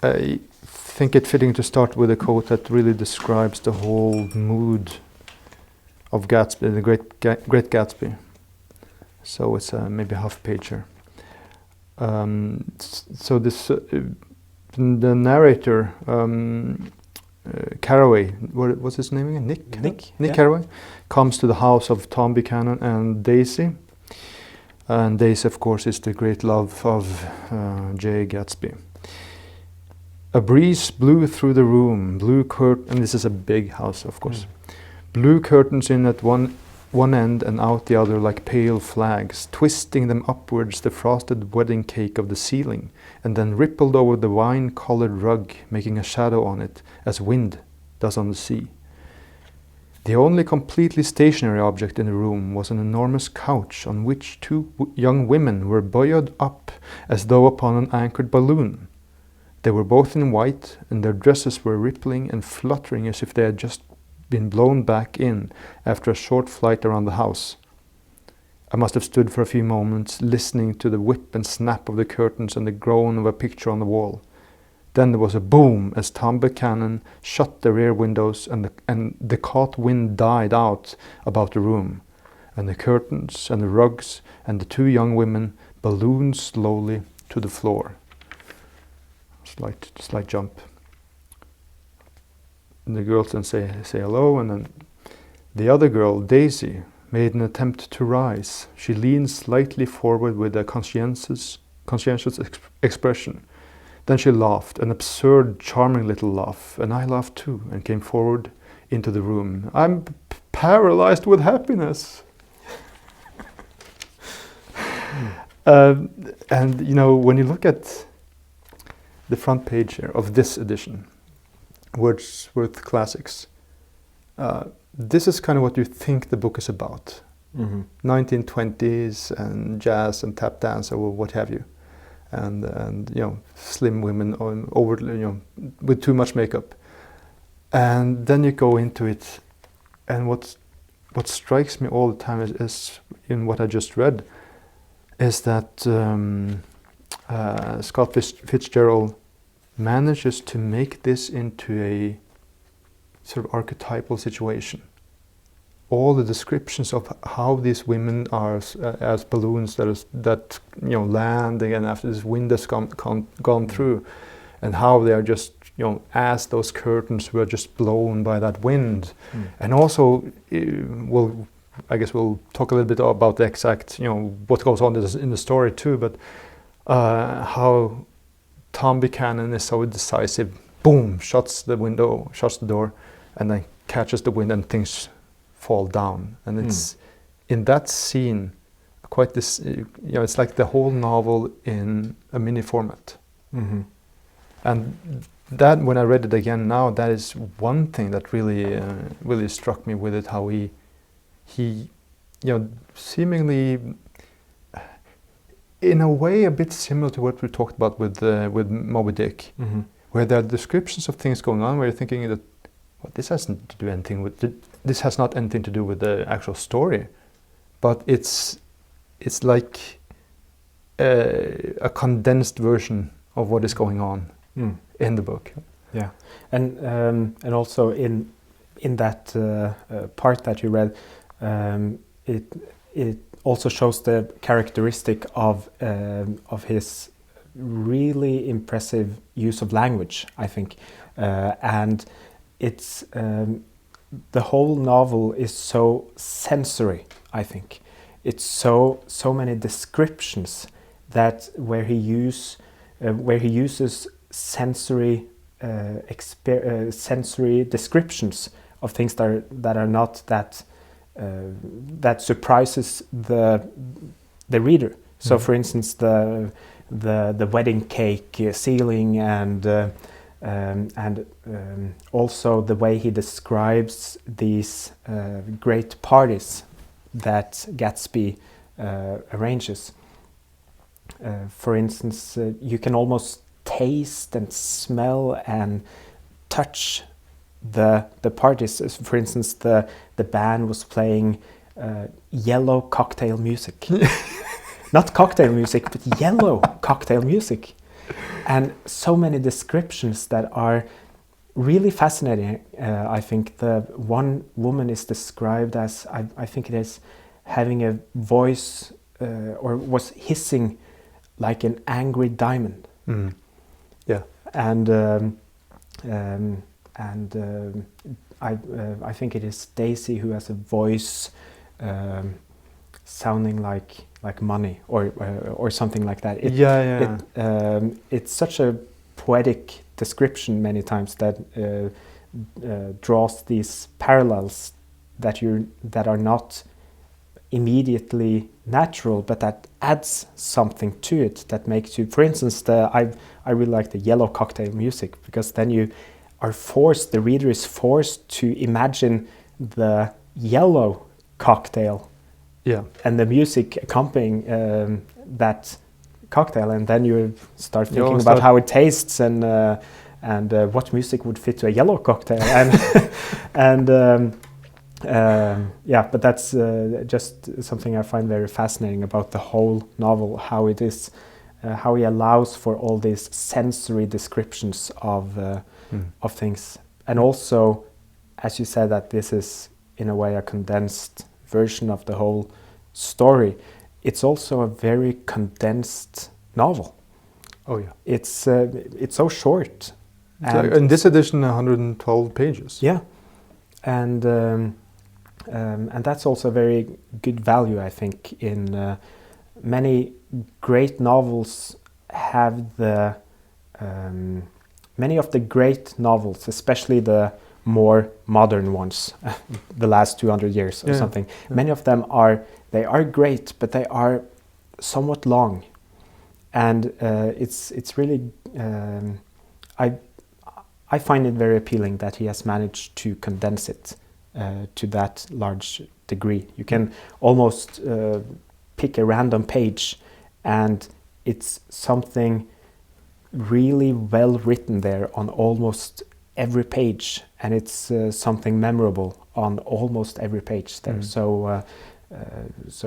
I think it fitting to start with a quote that really describes the whole mood of Gatsby, the Great Gatsby. So it's maybe a half-pager. So this, the narrator, Carraway, what's his name again? Nick yeah. Carraway, comes to the house of Tom Buchanan and Daisy. And Daisy, of course, is the great love of J. Gatsby. A breeze blew through the room, and this is a big house, of course. Blue curtains in at one end and out the other like pale flags, twisting them upwards the frosted wedding cake of the ceiling, and then rippled over the wine-colored rug, making a shadow on it, as wind does on the sea. The only completely stationary object in the room was an enormous couch on which two young women were buoyed up as though upon an anchored balloon. They were both in white, and their dresses were rippling and fluttering as if they had just been blown back in after a short flight around the house. I must have stood for a few moments, listening to the whip and snap of the curtains and the groan of a picture on the wall. Then there was a boom as Tom Buchanan shut the rear windows, and the caught wind died out about the room, and the curtains and the rugs and the two young women ballooned slowly to the floor. Slight jump. And the girls then say hello, and then the other girl, Daisy, made an attempt to rise. She leaned slightly forward with a conscientious expression. Then she laughed, an absurd, charming little laugh, and I laughed too, and came forward into the room. I'm paralyzed with happiness. And you know, when you look at the front page here of this edition, Wordsworth Classics, this is kind of what you think the book is about. 1920s and jazz and tap dance or what have you, and you know, slim women over, you know, with too much makeup. And then you go into it, and what strikes me all the time is in what I just read, is that Scott Fitzgerald manages to make this into a sort of archetypal situation. All the descriptions of how these women are as balloons that you know, land again after this wind has gone through, and how they are just, you know, as those curtains were just blown by that wind. And also I guess we'll talk a little bit about the exact, you know, what goes on in the story too, but how Tom Buchanan is so decisive, boom, shuts the window, shuts the door, and then catches the wind and things fall down. And it's in that scene, quite this, you know, it's like the whole novel in a mini format. And that, when I read it again now, that is one thing that really struck me with it, how he you know, seemingly in a way a bit similar to what we talked about with Moby Dick, where there are descriptions of things going on where you're thinking that, well, this has not anything to do with the actual story, but it's like a condensed version of what is going on in the book. Yeah, and also in that part that you read, it also shows the characteristic of his really impressive use of language, I think, and it's the whole novel is so sensory. I think it's so many descriptions that where he uses sensory sensory descriptions of things that are not that surprises the reader. So, for instance, the wedding cake ceiling, and also the way he describes these great parties that Gatsby arranges. For instance, you can almost taste and smell and touch the parties. For instance, the band was playing yellow cocktail music. Not cocktail music, but yellow cocktail music. and so many descriptions that are really fascinating. I think the one woman is described as, I think it is, having a voice or was hissing like an angry diamond. Yeah. And I think it is Daisy who has a voice sounding like money or something like that. It's such a poetic description many times that draws these parallels that are not immediately natural, but that adds something to it that makes you. For instance, I really like the yellow cocktail music, because then you are forced, the reader is forced to imagine the yellow cocktail, and the music accompanying that cocktail, and then you start thinking about how it tastes and what music would fit to a yellow cocktail, but that's just something I find very fascinating about the whole novel, how it is, how he allows for all these sensory descriptions of things, and also, as you said, that this is in a way a condensed version of the whole story. It's also a very condensed novel. Oh yeah, it's so short. And in this edition, 112 pages. Yeah, and that's also a very good value, I think. In many great novels have the many of the great novels, especially the more modern ones, the last 200 years or something. Yeah. Many of them are great, but they are somewhat long, and it's really I find it very appealing that he has managed to condense it to that large degree. You can almost pick a random page, and it's something really well written there on almost every page, and it's something memorable on almost every page there. So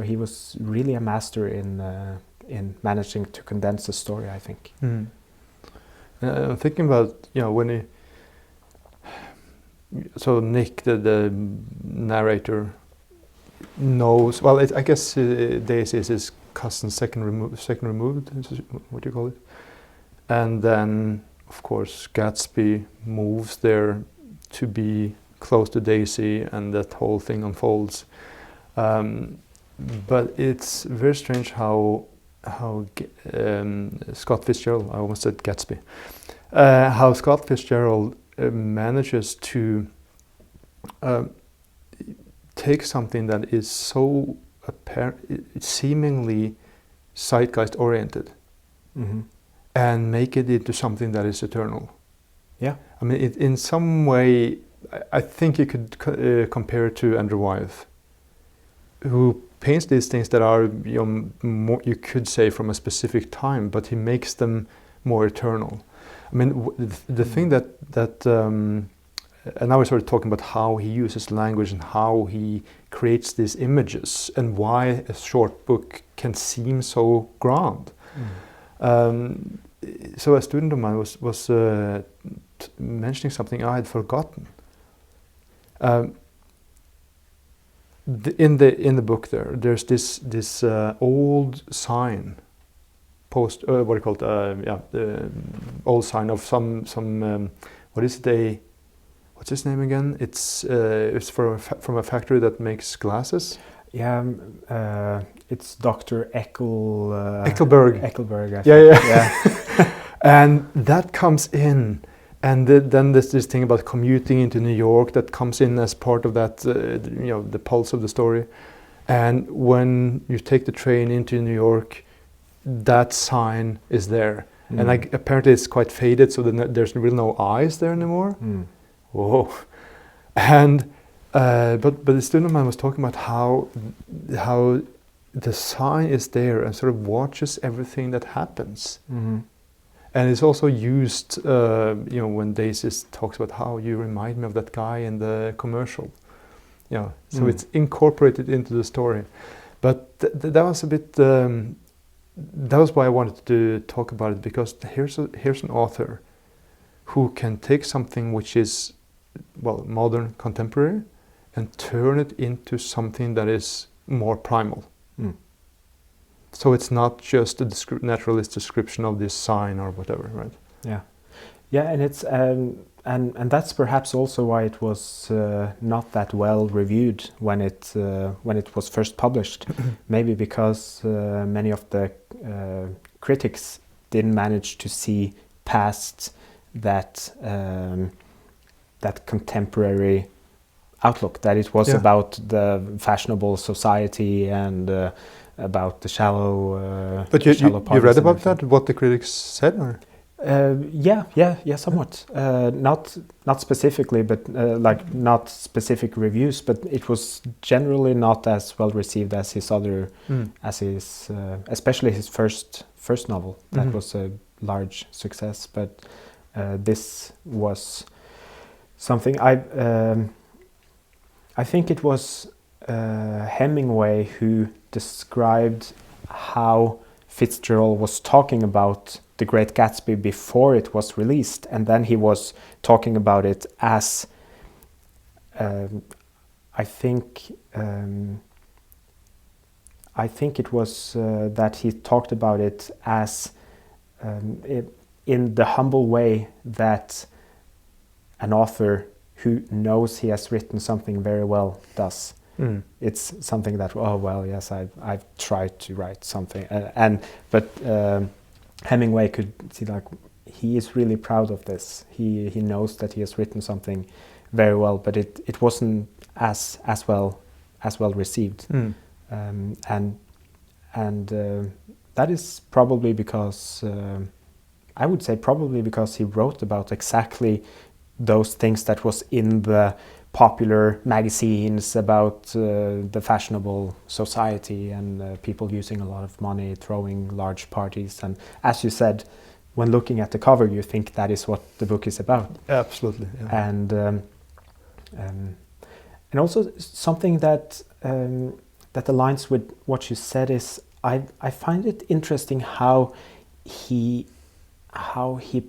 he was really a master in managing to condense the story, I think. I'm thinking about, when he, so Nick, the narrator, knows, well, I guess Daisy is his cousin, second removed, what do you call it? And then, of course, Gatsby moves there to be close to Daisy, and that whole thing unfolds. But it's very strange how Scott Fitzgerald, I almost said Gatsby, how Scott Fitzgerald manages to take something that is so seemingly zeitgeist oriented, and make it into something that is eternal. Yeah, I mean, in some way, I think you could compare it to Andrew Wyeth, who paints these things that are, more, you could say, from a specific time, but he makes them more eternal. I mean, the thing that and now we're sort of talking about how he uses language and how he creates these images, and why a short book can seem so grand. So a student of mine was mentioning something I had forgotten. In the book there's this old sign, what do you call it? The old sign of some what is it? What's his name again? It's from a factory that makes glasses. Yeah, it's Dr. Eckelberg. Eckelberg, I think. Yeah. And that comes in, and then there's this thing about commuting into New York that comes in as part of that, the pulse of the story. And when you take the train into New York, that sign is there, and apparently it's quite faded, so there's really no eyes there anymore. Whoa! And but the student of mine was talking about how the sign is there and sort of watches everything that happens. And it's also used, when Daisy talks about how you remind me of that guy in the commercial. So it's incorporated into the story. But that was a bit that was why I wanted to talk about it, because here's an author who can take something which is, well, modern, contemporary, and turn it into something that is more primal. So it's not just a naturalist description of this sign or whatever, right? Yeah, and it's and that's perhaps also why it was not that well reviewed when it was first published. Maybe because many of the critics didn't manage to see past that that contemporary outlook, that it was about the fashionable society and about the shallow. But you read about that? What the critics said, or? Yeah, somewhat. Not specifically, but like not specific reviews. But it was generally not as well received as his other, as his, especially his first novel. That was a large success. But this was something I think it was Hemingway who described how Fitzgerald was talking about The Great Gatsby before it was released, and then he was talking about it as I think it was that he talked about it as in the humble way that an author who knows he has written something very well does. It's something that, oh well, yes, I've tried to write something, but Hemingway could see, like, he is really proud of this. He knows that he has written something very well, but it wasn't as well received, and that is probably because I would say probably because he wrote about exactly those things that was in the popular magazines about the fashionable society and people using a lot of money, throwing large parties. And as you said, when looking at the cover, you think that is what the book is about. Absolutely. Yeah. And also something that that aligns with what you said is I find it interesting how he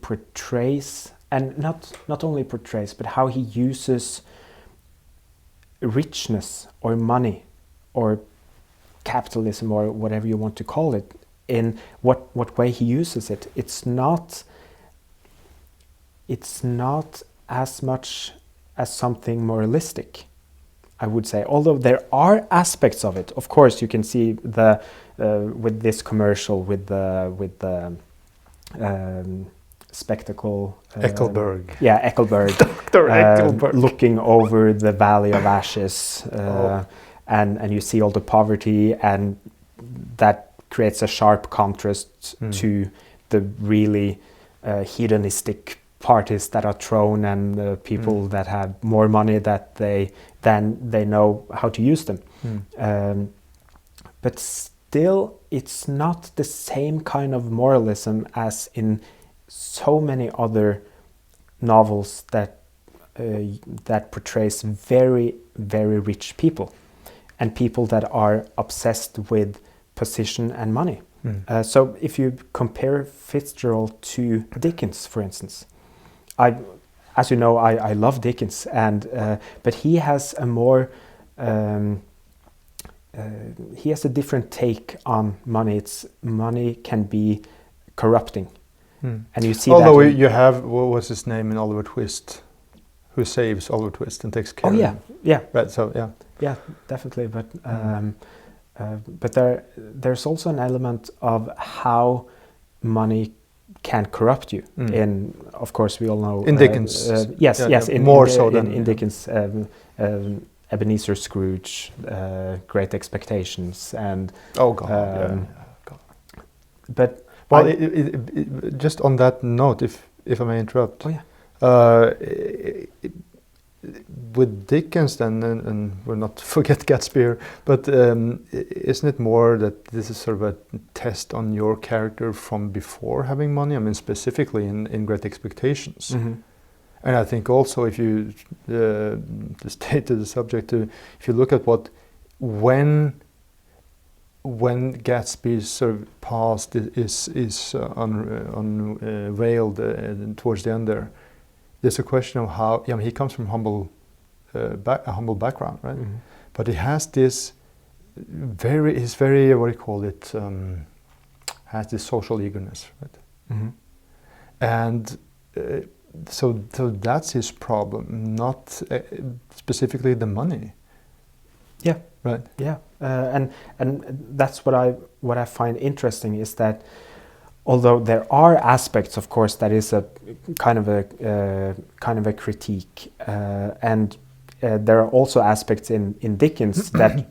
portrays, and not only portrays, but how he uses richness or money or capitalism or whatever you want to call it, in what way he uses it. It's not as much as something moralistic, I would say, although there are aspects of it. Of course, you can see the with this commercial with the spectacle. Eckelberg. Yeah, Eckelberg. Dr. Eckelberg. Looking over the Valley of Ashes, and you see all the poverty, and that creates a sharp contrast to the really hedonistic parties that are thrown, and people that have more money than they know how to use them. But still, it's not the same kind of moralism as in so many other novels that portrays very, very rich people and people that are obsessed with position and money. So if you compare Fitzgerald to Dickens, for instance, as you know, I love Dickens, but he has a more he has a different take on money. Money can be corrupting. And you see although you have, what was his name in Oliver Twist, who saves Oliver Twist and takes care of him. Yeah. Right, so yeah, definitely. But there's also an element of how money can corrupt you. In, of course, we all know in Dickens. Yes. In Dickens, Ebenezer Scrooge, Great Expectations, and God. But well, just on that note, if I may interrupt. With Dickens, and we'll not forget Gatsby, but isn't it more that this is sort of a test on your character from before having money? I mean, specifically in Great Expectations. And I think also, if you to stay to the subject, if you look at when when Gatsby's sort of past is unveiled towards the end there, there's a question of how, he comes from a humble background, right? Mm-hmm. But he has this he's very, what do you call it, has this social eagerness, right? Mm-hmm. And so that's his problem, not specifically the money. Yeah. Right. Yeah. And that's what I find interesting is that although there are aspects, of course, that is a kind of a critique, and there are also aspects in Dickens that,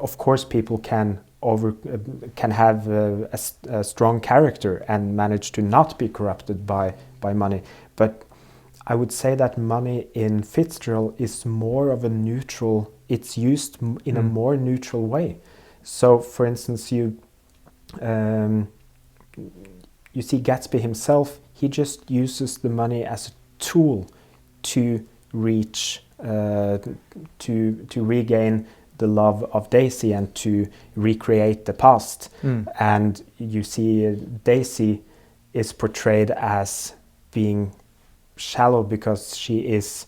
of course, people can have a strong character and manage to not be corrupted by money. But I would say that money in Fitzgerald is more of a neutral. It's used in a more neutral way. So, for instance, you see Gatsby himself. He just uses the money as a tool to reach, to regain the love of Daisy and to recreate the past. And you see Daisy is portrayed as being shallow because she is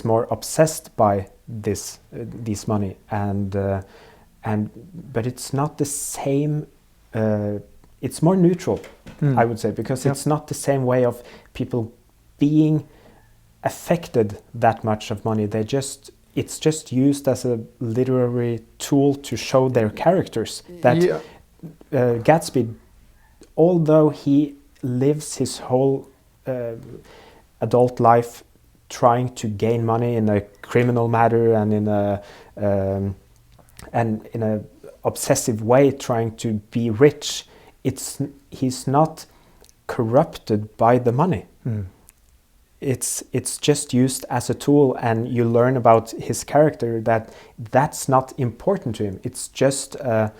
more obsessed by this money, but it's not the same. It's more neutral, I would say, because it's not the same way of people being affected that much of money. It's just used as a literary tool to show their characters. That Gatsby, although he lives his whole adult life trying to gain money in a criminal manner and in a obsessive way, trying to be rich, he's not corrupted by the money. It's just used as a tool, and you learn about his character that's not important to him. It's just a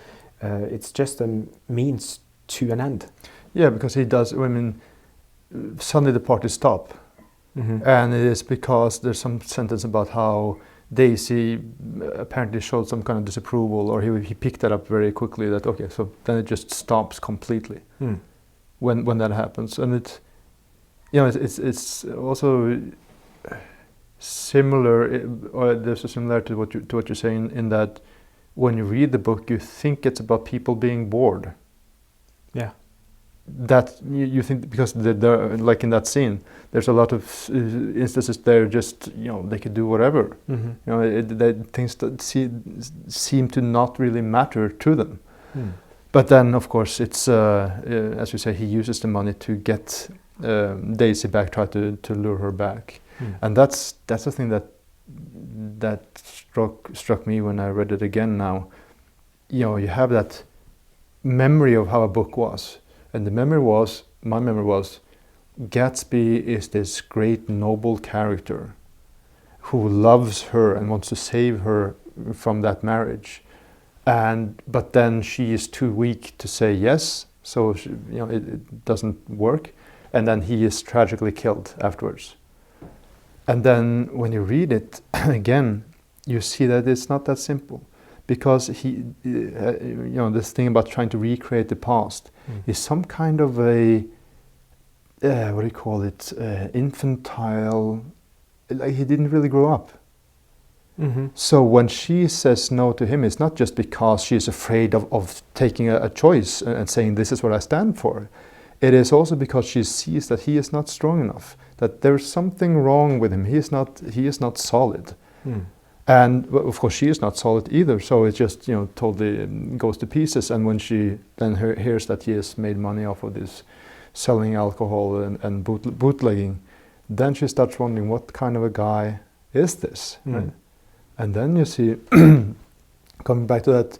means to an end. Yeah, because he does. I mean, suddenly the party stop. And it is because there's some sentence about how Daisy apparently showed some kind of disapproval, or he picked that up very quickly. That okay, so then it just stops completely when that happens, and it's also similar, or there's a similarity to what you're saying in that when you read the book, you think it's about people being bored. Yeah. That you think, because they're like in that scene, there's a lot of instances there. Just they could do whatever. Things that seem to not really matter to them. But then, of course, it's as you say, he uses the money to get Daisy back, try to lure her back, and that's the thing that struck me when I read it again. Now, you have that memory of how a book was. And my memory was, Gatsby is this great noble character who loves her and wants to save her from that marriage, but then she is too weak to say yes, so it doesn't work, and then he is tragically killed afterwards. And then when you read it again, you see that it's not that simple. Because he, this thing about trying to recreate the past is some kind of a, what do you call it, infantile, like he didn't really grow up. So when she says no to him, it's not just because she's afraid of taking a choice and saying this is what I stand for. It is also because she sees that he is not strong enough, that there's something wrong with him. He is not solid. And of course, she is not solid either. So it just totally goes to pieces. And when she then hears that he has made money off of this selling alcohol and bootlegging, then she starts wondering, what kind of a guy is this? Right? And then you see, coming back to that,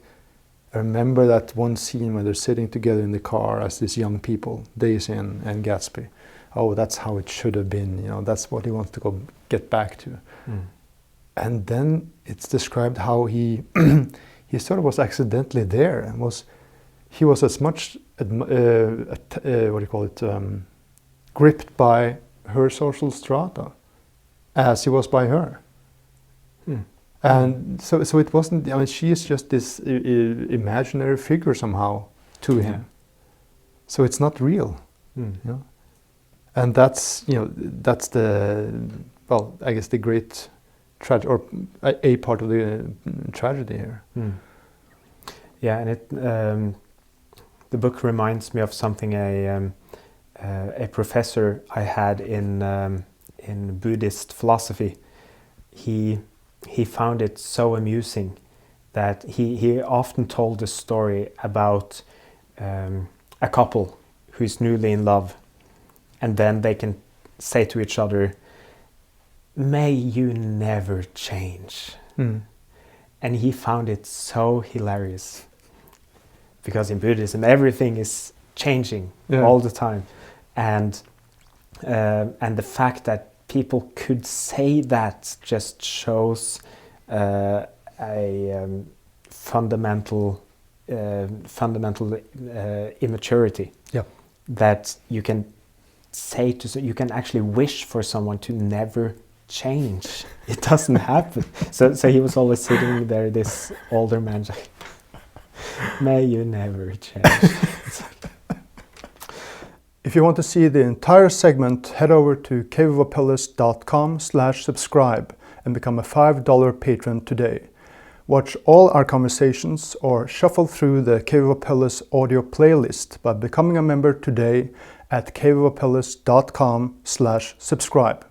I remember that one scene when they're sitting together in the car as these young people, Daisy and Gatsby. Oh, that's how it should have been. That's what he wants to get back to. And then it's described how he sort of was accidentally there, and he was as much gripped by her social strata as he was by her. And so it wasn't. I mean, she is just this imaginary figure somehow to him. Yeah. So it's not real. Mm. You know? And that's the, well, I guess the great tragedy, or a part of the tragedy here. Mm. Yeah, and the book reminds me of something a professor I had in Buddhist philosophy. He found it so amusing that he often told the story about a couple who's newly in love, and then they can say to each other, "May you never change." Mm. And he found it so hilarious, because in Buddhism everything is changing all the time, and the fact that people could say that just shows a fundamental immaturity. Yeah. That you can say you can actually wish for someone to never change. It doesn't happen. So he was always sitting there, this older man, like, "May you never change." If you want to see the entire segment, head over to caveofapilles.com/subscribe and become a $5 patron today. Watch all our conversations or shuffle through the Cave of Apilles audio playlist by becoming a member today at caveofapilles.com/subscribe.